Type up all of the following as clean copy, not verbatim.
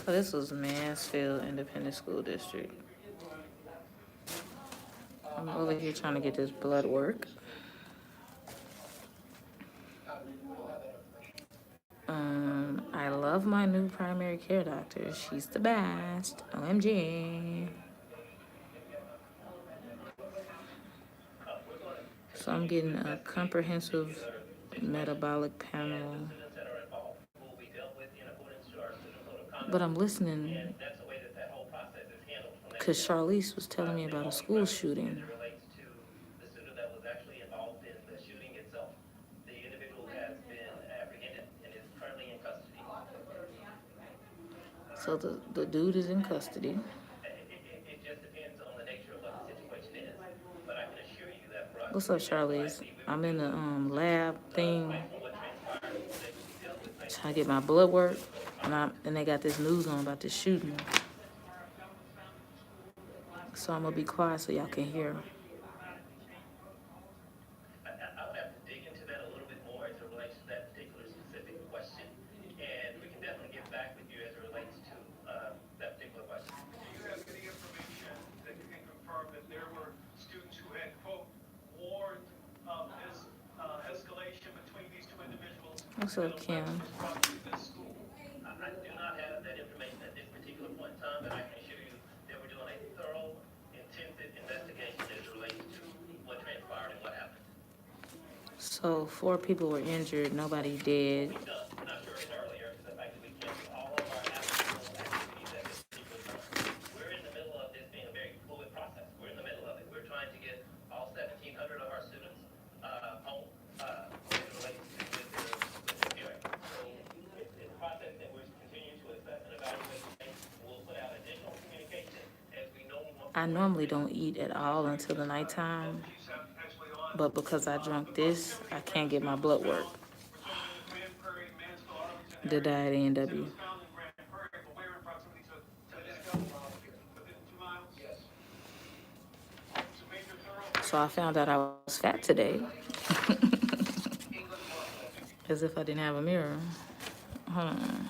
So this was Mansfield Independent School District. I'm over here trying to get this blood work. I love my new primary care doctor. She's the best. OMG. So I'm getting a comprehensive metabolic panel. But I'm listening because Charlize was telling me about a school shooting. So the dude is in custody. What's up, Charlize? I'm in the lab thing trying to get my blood work, and they got this news on about this shooting. So I'm gonna be quiet so y'all can hear. What's up, Kim? So 4 people were injured, nobody dead. I normally don't eat at all until the nighttime, but because I drank this, I can't get my blood work. The diet A&W. So I found out I was fat today. As if I didn't have a mirror. Hold on.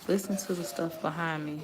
Listen to the stuff behind me.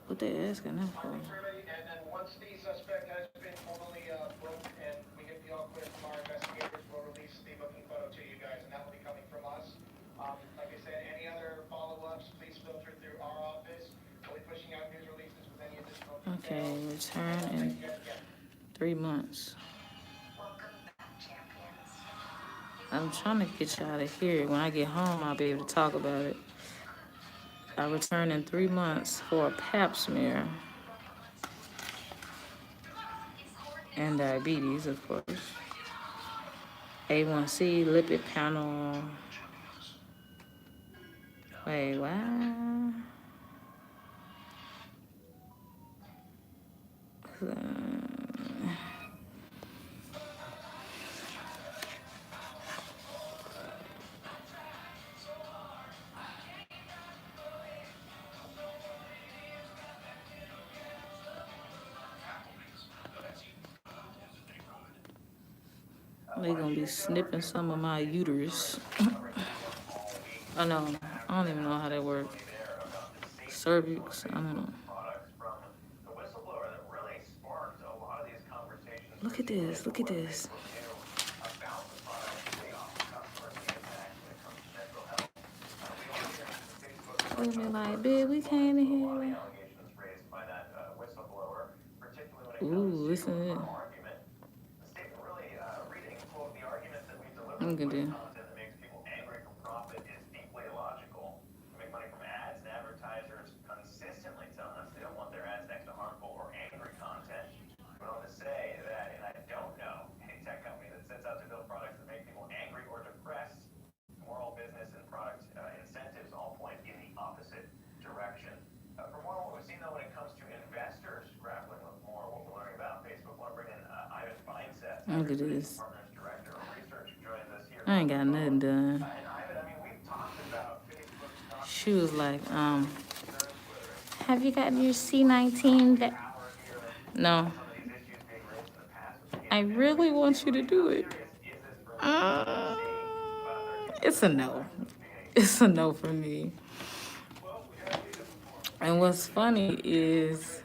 What they asking that for? And then once the suspect has been formally booked and we get the all clear from our investigators, we'll release the booking photo to you guys, and that will be coming from us. Like I said, any other follow-ups, please filter through our office. We'll be pushing out news releases with any additional details. Okay, return in 3 months. I'm trying to get y'all to hear it. When I get home, I'll be able to talk about it. I return in 3 months for a pap smear. And diabetes, of course. A1C, lipid panel. Wait, what? They're gonna be snipping some of my uterus. I know. I don't even know how that works. Cervix, I don't know. Look at this, look at this. Look at me like, bitch, we came in here. Ooh, listen to this. argument. The statement really reading, quote, the argument that we deliver Look at this. content that makes people angry for profit is deeply illogical. We make money from ads, and advertisers consistently telling us they don't want their ads next to harmful or angry content. Went on to say that, and I don't know any tech company that sets out to build products that make people angry or depressed. Moral, business, and product incentives all point in the opposite direction. For more on what we've seen, though, when it comes to investors grappling with more what we're learning about Facebook, I want to bring in Ivan Feinseth, Look at this. Partners Director of Research, joins us here. I ain't got nothing done. And Ivan, I mean, we've talked about Facebook's not She was like, concerns, whether have you gotten your C19? it's power here, No. some of these issues being raised in the past with I really want you to do it. is this for It's a no. It's a no for me. And what's funny is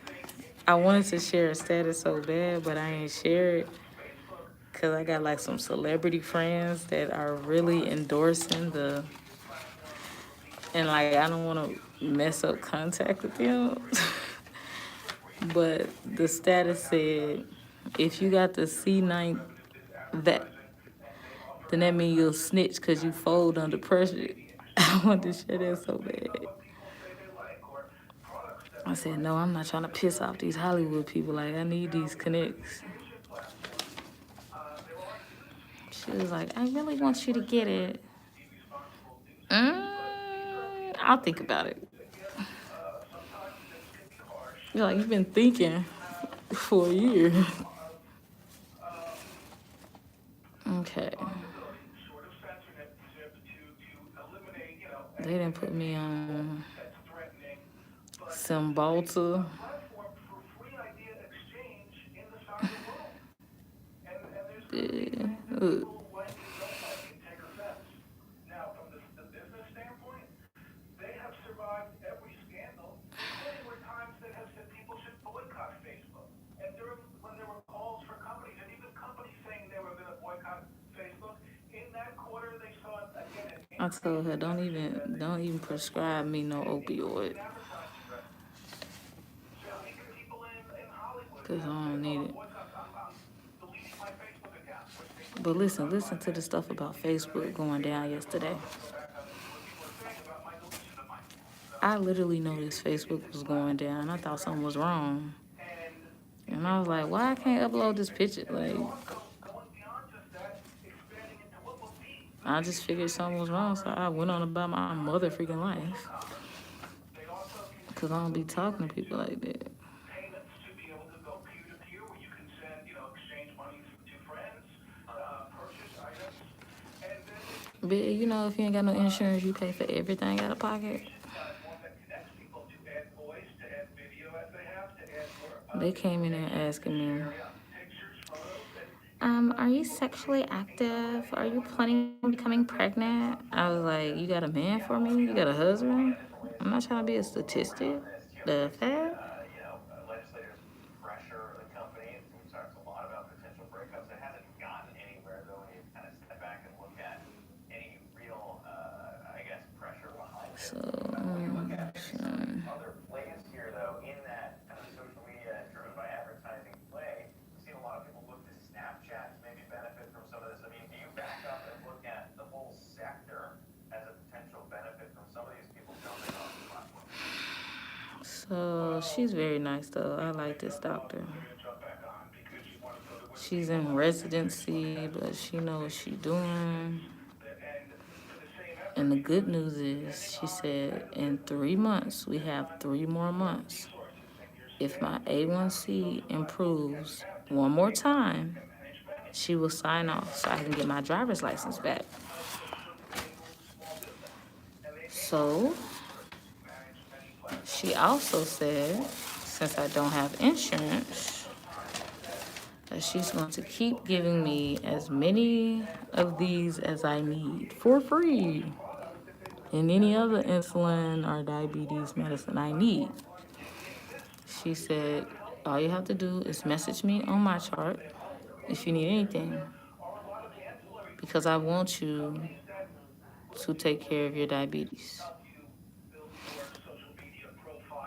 I wanted to share a status so bad, but I ain't share it because I got like some celebrity friends that are really endorsing the, and like I don't want to mess up contact with them. But the status said, if you got the C9, then that means you'll snitch because you fold under pressure. I wanted to share that so bad. I said, no, I'm not trying to piss off these Hollywood people. Like, I need these connects. She was like, I really want you to get it. I'll think about it. You're like, you've been thinking for a year. Okay. They didn't put me on Symbalta. Yeah. Now, from the business standpoint, they have survived every scandal, including where times that have said people should boycott Facebook. And during when there were calls for companies, and even companies saying they were going to boycott Facebook, in that quarter they saw again. I told her, don't even prescribe me no opioid. Cause I don't need it. But listen to the stuff about Facebook going down yesterday. I literally noticed Facebook was going down. I thought something was wrong. And I was like, why I can't upload this picture? Like, I just figured something was wrong, so I went on about my mother freaking life. Cause I don't be talking to people like that. But you know, if you ain't got no insurance, you pay for everything out of pocket. They came in there asking me, are you sexually active? Are you planning on becoming pregnant? I was like, you got a man for me? You got a husband? I'm not trying to be a statistic. The fact? Legislators pressure the company. We've talked a lot about potential breakups. It hasn't gotten anywhere, though, when you kind of step back and look at any real, I guess, pressure behind it. So, when you look at some other plays here, though, in that kind of social media driven by advertising play, we've seen a lot of people look to Snapchat to maybe benefit from some of this. I mean, do you back up and look at the whole sector as a potential benefit from some of these people jumping on the platform? So she's very nice though. I like this doctor. She's in residency, but she knows what she's doing. And the good news is, she said, in 3 months, we have 3 more months. If my A1C improves one more time, she will sign off so I can get my driver's license back. So she also said, since I don't have insurance, that she's going to keep giving me as many of these as I need for free, and any other insulin or diabetes medicine I need. She said, all you have to do is message me on my chart if you need anything, because I want you to take care of your diabetes.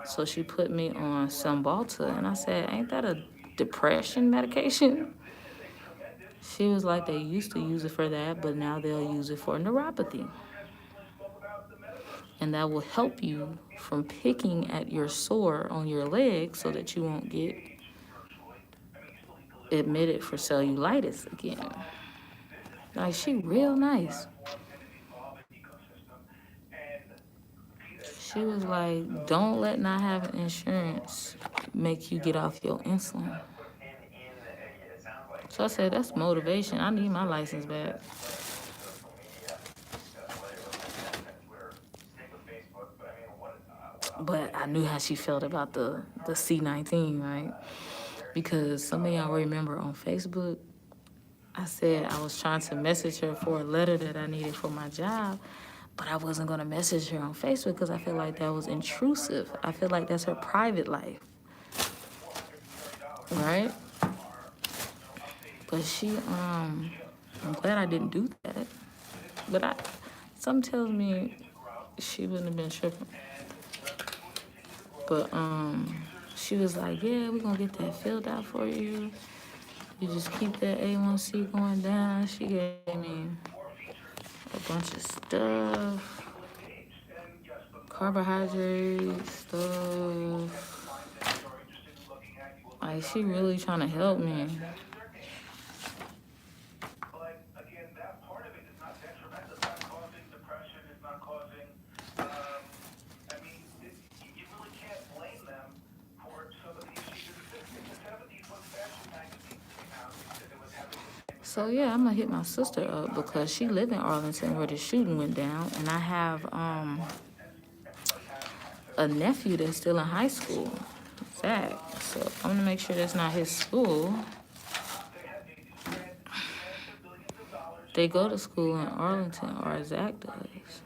So she put me on Cymbalta, and I said, ain't that a depression medication. She was like, they used to use it for that, but now they'll use it for neuropathy. And that will help you from picking at your sore on your leg so that you won't get admitted for cellulitis again. Like, she real nice. She was like, don't let not having insurance make you get off your insulin. So I said, that's motivation. I need my license back. But I knew how she felt about the C19, right? Because some of y'all remember on Facebook, I said I was trying to message her for a letter that I needed for my job, but I wasn't going to message her on Facebook because I feel like that was intrusive. I feel like that's her private life, right? But I'm glad I didn't do that. But something tells me she wouldn't have been tripping. But she was like, yeah, we're gonna get that filled out for you. You just keep that A1C going down. She gave me a bunch of stuff, carbohydrates, stuff. Like, she really trying to help me. So yeah, I'm gonna hit my sister up because she live in Arlington where the shooting went down, and I have a nephew that's still in high school, Zach. So I'm gonna make sure that's not his school. They go to school in Arlington, or Zach does.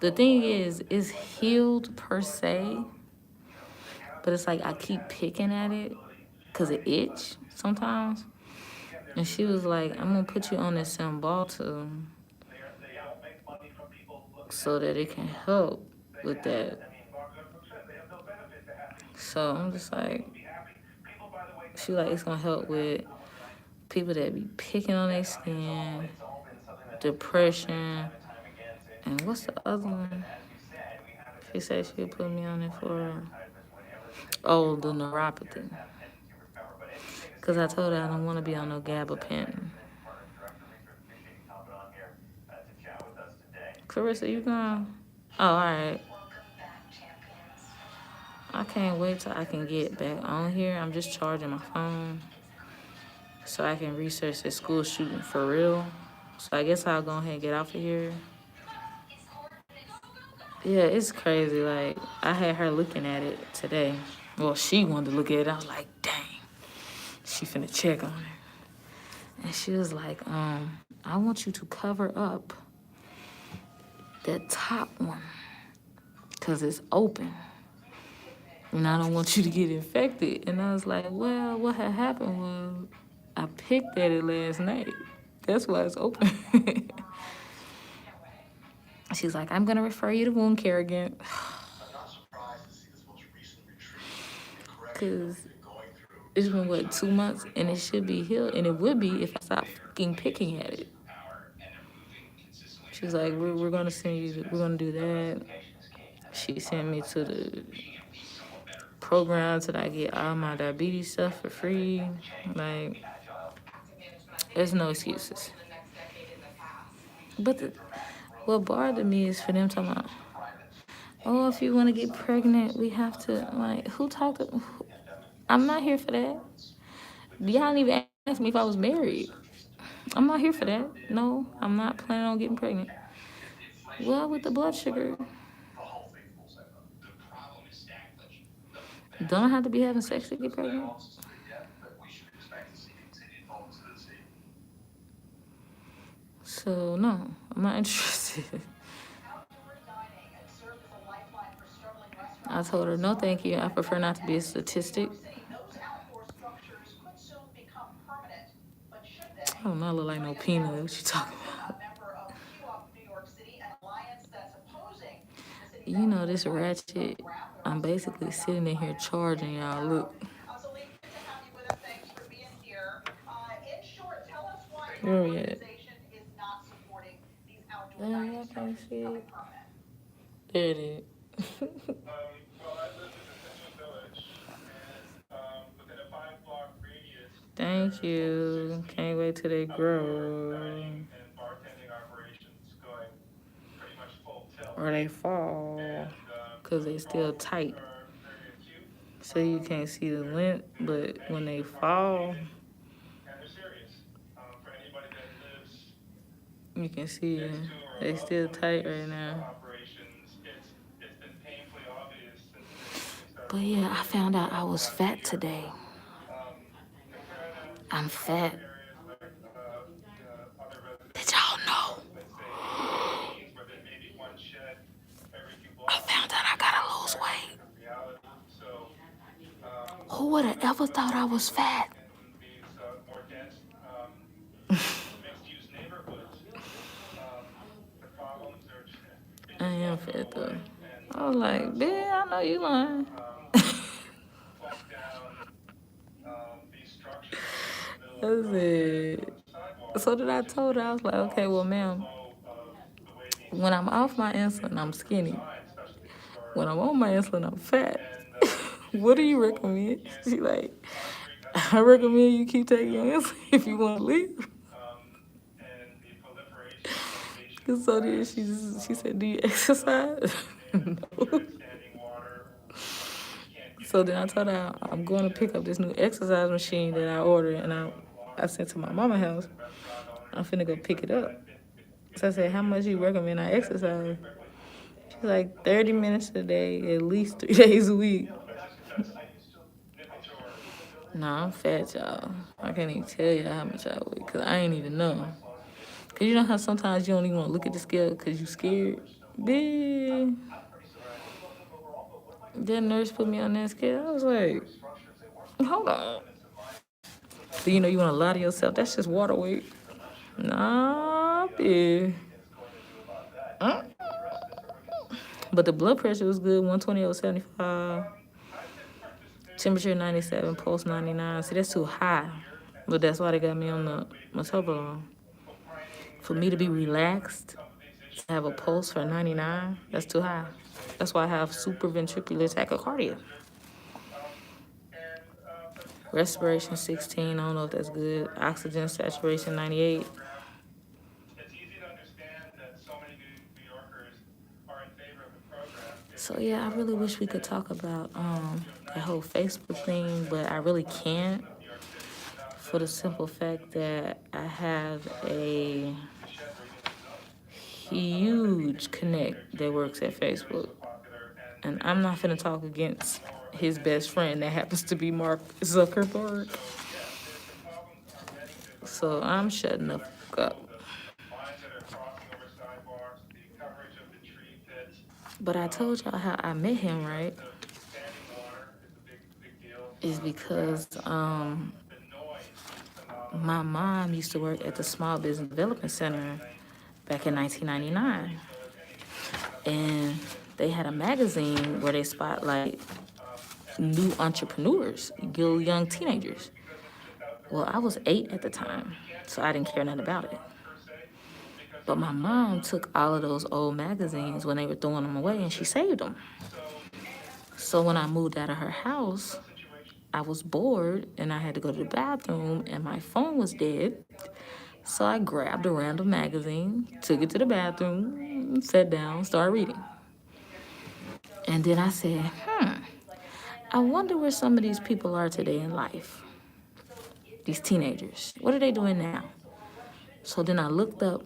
The thing is, it's healed per se, but it's like I keep picking at it because it itch sometimes. And she was like, I'm gonna put you on this Cymbalta so that it can help with that. So I'm just like, she like, it's gonna help with people that be picking on their skin, depression, and what's the other one? She said she'd put me on it for, oh, the neuropathy. Because I told her I don't want to be on no gabapentin. Clarissa, you gone? Oh, all right. I can't wait till I can get back on here. I'm just charging my phone so I can research this school shooting for real. So I guess I'll go ahead and get off of here. Yeah, it's crazy. Like, I had her looking at it today. Well, she wanted to look at it. I was like, dang. She finna check on it. And she was like, I want you to cover up that top one because it's open. And I don't want you to get infected. And I was like, well, what had happened was I picked at it last night. That's why it's open. She's like, I'm going to refer you to wound care again. Because it's been, what, 2 months? And it should be healed. And it would be if I stopped fucking picking at it. She's like, we're going to send you, we're going to do that. She sent me to the program so that I get all my diabetes stuff for free. Like, there's no excuses. But what bothered me is for them talking about, oh, if you want to get pregnant, we have to, like, who talked? I'm not here for that. Y'all didn't even ask me if I was married. I'm not here for that. No, I'm not planning on getting pregnant. Well, with the blood sugar, don't I have to be having sex to get pregnant? So, no, I'm not interested. I told her, no, thank you. I prefer not to be a statistic. Oh, not look like no peanut. What you talking about? You know, this ratchet, I'm basically sitting in here charging y'all. Look. So Lee, good to have you with us. Thanks for being here. In short, tell us why your Where we at? organization is not supporting these outdoor Damn, dining y'all can't structures see becoming it. permanent. There it is. Well, I live in the Tiffany village, and within a 5-block radius, Thank you. Can't wait till they grow. dining and bartending operations going pretty much full tilt. Or they fall. Because they still tight. Are very acute. So you can't see the length, but when they fall, And they're serious. For anybody that lives you can see next it. to or They above still one of tight these right now. operations, it's been painfully obvious since they initially started. But yeah, I found out I was fat today. Compare that to I'm fat. areas like other Did residential, y'all know? let's say Queens, where there may be one shed every few I blocks. found out I gotta lose weight. Reality. So Who would have ever thought I was fat? in these more dense mixed-use neighborhoods, the problems are I am fat though. I was like, bitch, I know you lying. plunk down these structures in the I middle of the road said, sidewalk. so then I told her, I was like, okay, well, ma'am, when I'm off my insulin, I'm skinny. When I'm on my insulin, I'm fat. What do you recommend? She like, I recommend you keep taking your insulin if you want to leave. So then she said, do you exercise? No. So then I told her I'm going to pick up this new exercise machine that I ordered and I sent to my mama's house. I'm finna go pick it up. So I said, how much you recommend I exercise? She's like 30 minutes a day, at least 3 days a week. Nah, I'm fat, y'all. I can't even tell you how much I weigh, because I ain't even know. Because you know how sometimes you don't even want to look at the scale because you scared? Bitch. That nurse put me on that scale. I was like, hold on. Do you know you want to lie to yourself? That's just water weight. Nah, bitch. But the blood pressure was good, 120/75. Temperature 97, pulse 99. See, that's too high. But that's why they got me on the metoprolol. For me to be relaxed, to have a pulse for 99, that's too high. That's why I have supraventricular tachycardia. Respiration 16, I don't know if that's good. Oxygen saturation 98. So yeah, I really wish we could talk about that whole Facebook thing, but I really can't, for the simple fact that I have a huge connect that works at Facebook, and I'm not finna talk against his best friend that happens to be Mark Zuckerberg. So I'm shutting the fuck up. But I told y'all how I met him, right? Is because my mom used to work at the Small Business Development Center back in 1999. And they had a magazine where they spotlight new entrepreneurs, young teenagers. Well, I was 8 at the time, so I didn't care nothing about it. But my mom took all of those old magazines when they were throwing them away, and she saved them. So when I moved out of her house, I was bored, and I had to go to the bathroom, and my phone was dead. So I grabbed a random magazine, took it to the bathroom, sat down, started reading. And then I said, I wonder where some of these people are today in life. These teenagers. What are they doing now? So then I looked up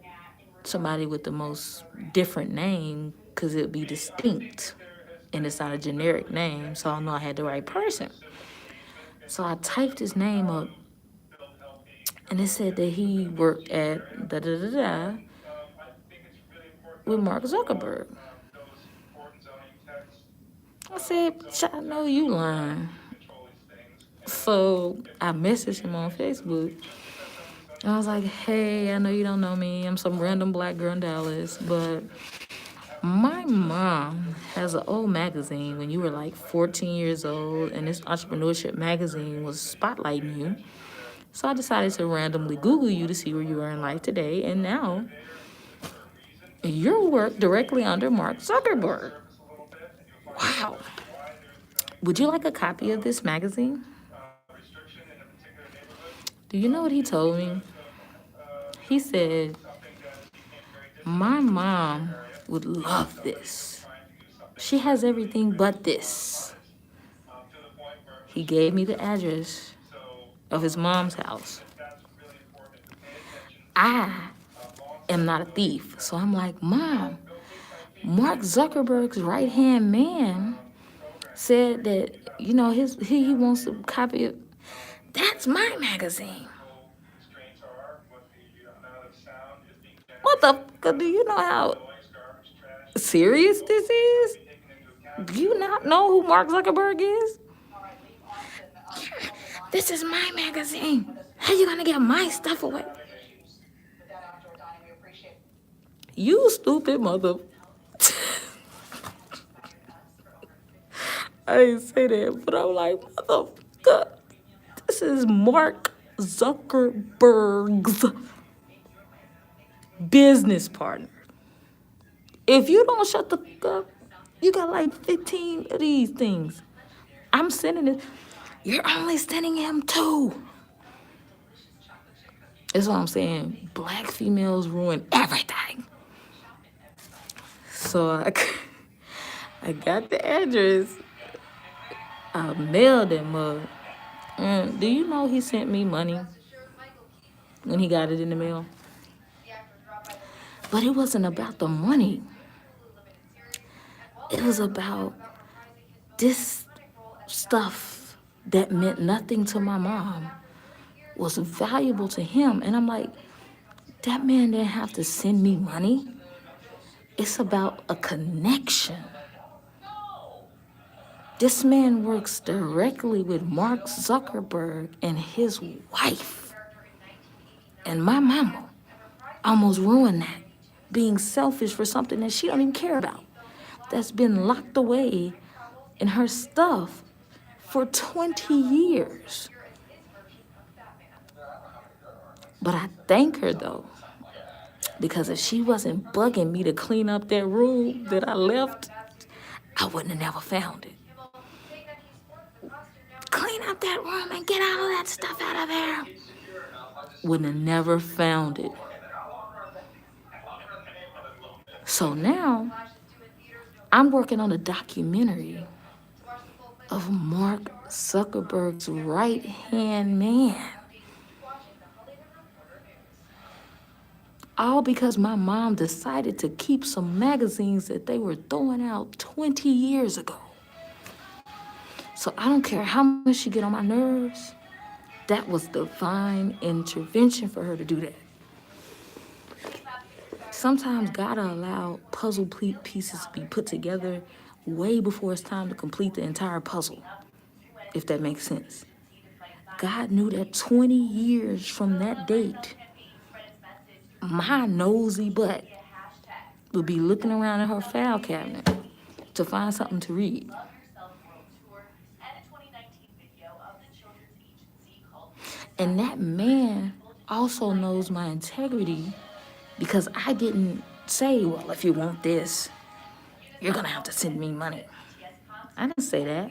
somebody with the most different name because it'd be distinct and it's not a generic name, so I know I had the right person. So I typed his name up and it said that he worked at da-da-da-da with Mark Zuckerberg. I said, I know you lying. So I messaged him on Facebook. I was like, hey, I know you don't know me. I'm some random black girl in Dallas, but My mom has an old magazine when you were like 14 years old, and this entrepreneurship magazine was spotlighting you. So I decided to randomly Google you to see where you are in life today, and now you work directly under Mark Zuckerberg. Wow. Would you like a copy of this magazine? Do you know what he told me? He said, my mom would love this. She has everything but this. He gave me the address of his mom's house. I am not a thief. So I'm like, Mom, Mark Zuckerberg's right hand man said that, he wants a copy of. That's my magazine. What the fuck? Do you know how serious this is? Do you not know who Mark Zuckerberg is? This is my magazine. How you gonna get my stuff away? You stupid mother. I didn't say that, but I'm like, motherfucker. This is Mark Zuckerberg's business partner. If you don't shut the fuck up, you got like 15 of these things. I'm sending it. You're only sending him 2. That's what I'm saying. Black females ruin everything. So I got the address. I mailed that mug. And do you know he sent me money when he got it in the mail? But it wasn't about the money. It was about this stuff that meant nothing to my mom was valuable to him. And I'm like, that man didn't have to send me money. It's about a connection. This man works directly with Mark Zuckerberg and his wife. And my mama almost ruined that, being selfish for something that she don't even care about, that's been locked away in her stuff for 20 years. But I thank her though, because if she wasn't bugging me to clean up that room that I left, I wouldn't have never found it. Clean up that room and get all of that stuff out of there. Wouldn't have never found it. So now I'm working on a documentary of Mark Zuckerberg's right-hand man. All because my mom decided to keep some magazines that they were throwing out 20 years ago. So I don't care how much she get on my nerves. That was divine intervention for her to do that. Sometimes God will allow puzzle pieces to be put together way before it's time to complete the entire puzzle, if that makes sense. God knew that 20 years from that date, my nosy butt would be looking around in her file cabinet to find something to read. And that man also knows my integrity, because I didn't say, well, if you want this, you're gonna have to send me money. I didn't say that.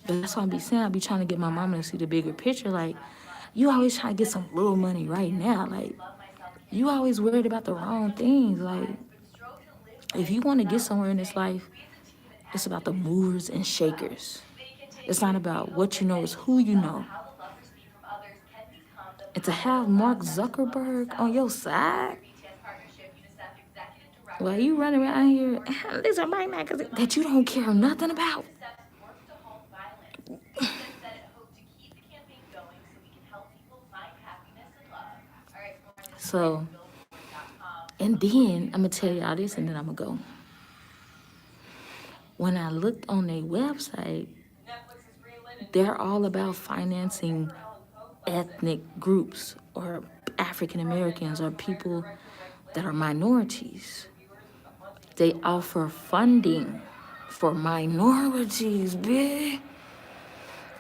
But that's what I be saying. I be trying to get my mama to see the bigger picture. Like, you always try to get some little money right now. Like, you always worried about the wrong things. Like, if you want to get somewhere in this life, it's about the movers and shakers. It's not about what you know, it's who you know. And to have Mark Zuckerberg on your side, while you running around here, these are my magazines that you don't care nothing about. So, and then I'm gonna tell y'all this, and then I'm gonna go. When I looked on their website, they're all about financing ethnic groups or African Americans or people that are minorities. They offer funding for minorities, bitch.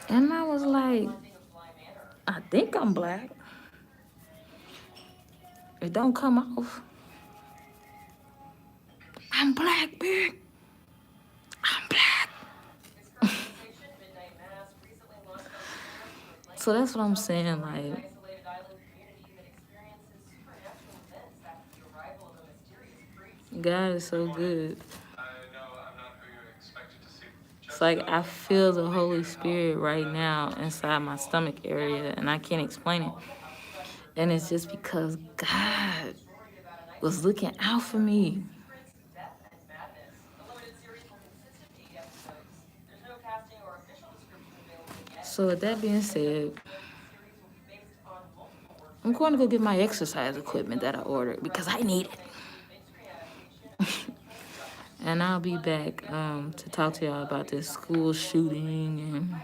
And I was like, I think I'm black. It don't come off. I'm black, bitch. I'm black. So that's what I'm saying, like, God is so good. It's like I feel the Holy Spirit right now inside my stomach area, and I can't explain it. And it's just because God was looking out for me. So with that being said, I'm going to go get my exercise equipment that I ordered because I need it. And I'll be back to talk to y'all about this school shooting and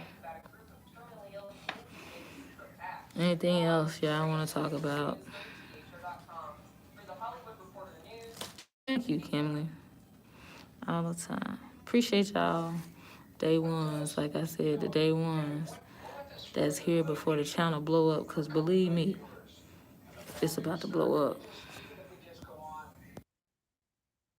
anything else y'all want to talk about. Thank you, Kimberly. All the time. Appreciate y'all. Day ones, like I said, the day ones that's here before the channel blow up. Because believe me, it's about to blow up.